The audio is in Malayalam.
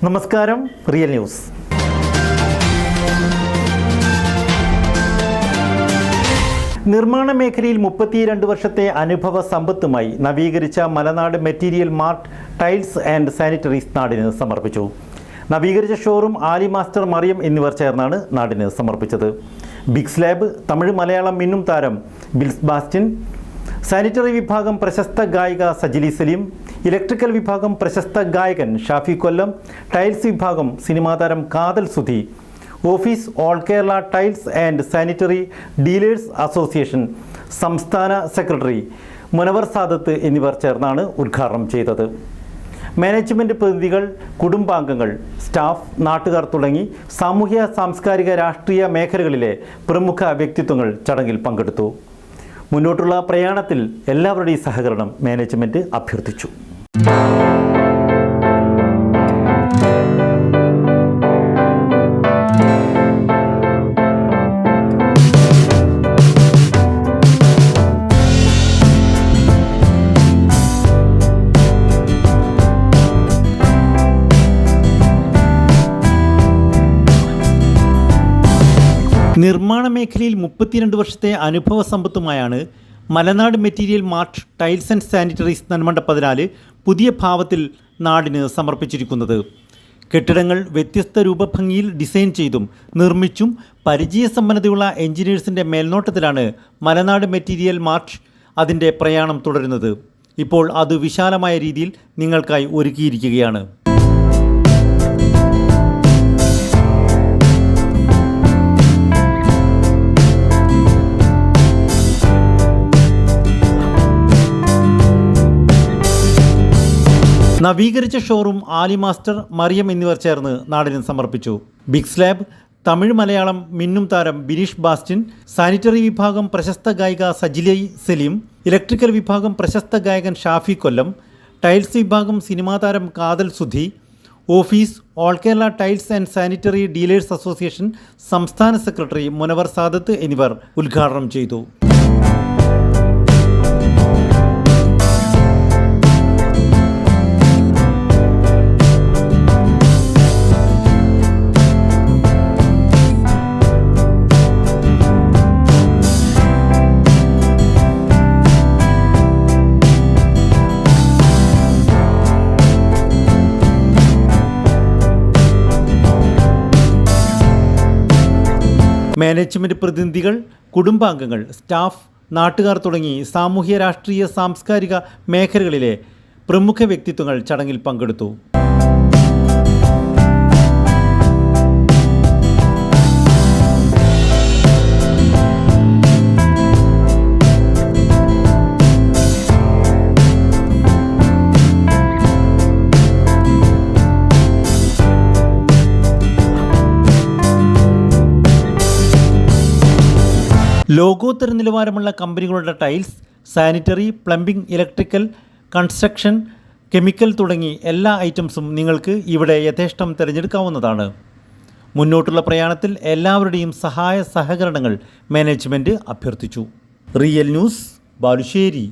നമസ്കാരം, റിയൽ ന്യൂസ്. നിർമ്മാണ മേഖലയിൽ 32 വർഷത്തെ അനുഭവ സമ്പത്തുമായി നവീകരിച്ച Malanad material mart tiles and sanitaries നാടിന് സമർപ്പിച്ചു. നവീകരിച്ച ഷോറൂം ആലി മാസ്റ്റർ മറിയം എന്നിവർ ചേർന്നാണ് നാടിന് സമർപ്പിച്ചത്. ബിഗ് സ്ലാബ്, തമിഴ് മലയാളം മിന്നും താരം ബിൽസ് ബാസ്റ്റിൻ, സാനിറ്ററി വിഭാഗം പ്രശസ്ത ഗായിക സജിലി സലീം, ഇലക്ട്രിക്കൽ വിഭാഗം പ്രശസ്ത ഗായകൻ ഷാഫി കൊല്ലം, ടൈൽസ് വിഭാഗം സിനിമാ താരം കാതൽ Sudhi, office all Kerala tiles and sanitary dealers association സംസ്ഥാന സെക്രട്ടറി മുനവർ സാദത്ത് എന്നിവർ ചേർന്നാണ് ഉദ്ഘാടനം ചെയ്തത്. മാനേജ്മെൻറ്റ് പ്രതിനിധികൾ, കുടുംബാംഗങ്ങൾ, സ്റ്റാഫ്, നാട്ടുകാർ തുടങ്ങി സാമൂഹ്യ സാംസ്കാരിക രാഷ്ട്രീയ മേഖലകളിലെ പ്രമുഖ വ്യക്തിത്വങ്ങൾ ചടങ്ങിൽ പങ്കെടുത്തു. മുന്നോട്ടുള്ള പ്രയാണത്തിൽ എല്ലാവരുടെയും സഹകരണം മാനേജ്മെൻറ്റ് അഭ്യർത്ഥിച്ചു. നിർമ്മാണ മേഖലയിൽ 32 വർഷത്തെ അനുഭവ സമ്പത്തുമായാണ് Malanad material mart tiles and sanitaries Nanmanda 14 പുതിയ ഭാവത്തിൽ നാടിന് സമർപ്പിച്ചിരിക്കുന്നത്. കെട്ടിടങ്ങൾ വ്യത്യസ്ത രൂപഭംഗിയിൽ ഡിസൈൻ ചെയ്തും നിർമ്മിച്ചും പരിചയസമ്പന്നതയുള്ള എഞ്ചിനീയേഴ്സിൻ്റെ മേൽനോട്ടത്തിലാണ് മലനാട് മെറ്റീരിയൽ മാർട്ട് അതിൻ്റെ പ്രയാണം തുടരുന്നത്. ഇപ്പോൾ അത് വിശാലമായ രീതിയിൽ നിങ്ങൾക്കായി ഒരുക്കിയിരിക്കുകയാണ്. നവീകരിച്ച ഷോറൂം ആലി മാസ്റ്റർ മറിയം എന്നിവർ ചേർന്ന് നാടിന് സമർപ്പിച്ചു. ബിഗ് സ്ലാബ്, തമിഴ് മലയാളം മിന്നും താരം ബിനീഷ് ബാസ്റ്റിൻ, സാനിറ്ററി വിഭാഗം പ്രശസ്ത ഗായിക സജിലി സലീം, ഇലക്ട്രിക്കൽ വിഭാഗം പ്രശസ്ത ഗായകൻ ഷാഫി കൊല്ലം, ടൈൽസ് വിഭാഗം സിനിമാ താരം കാതൽ Sudhi, office all Kerala tiles and sanitary dealers association സംസ്ഥാന സെക്രട്ടറി മുനവർ സാദത്ത് എന്നിവർ ഉദ്ഘാടനം ചെയ്തു. മാനേജ്മെൻറ്റ് പ്രതിനിധികൾ, കുടുംബാംഗങ്ങൾ, സ്റ്റാഫ്, നാട്ടുകാർ തുടങ്ങി സാമൂഹ്യ രാഷ്ട്രീയ സാംസ്കാരിക മേഖലകളിലെ പ്രമുഖ വ്യക്തിത്വങ്ങൾ ചടങ്ങിൽ പങ്കെടുത്തു. ലോകോത്തര നിലവാരമുള്ള കമ്പനികളുടെ tiles, sanitary, plumbing, electrical, construction, chemical തുടങ്ങി എല്ലാ ഐറ്റംസും നിങ്ങൾക്ക് ഇവിടെ യഥേഷ്ടം തിരഞ്ഞെടുക്കാവുന്നതാണ്. മുന്നോട്ടുള്ള പ്രയാണത്തിൽ എല്ലാവരുടെയും സഹായ സഹകരണങ്ങൾ മാനേജ്മെൻറ്റ് അഭ്യർത്ഥിച്ചു. Real news, Balussery.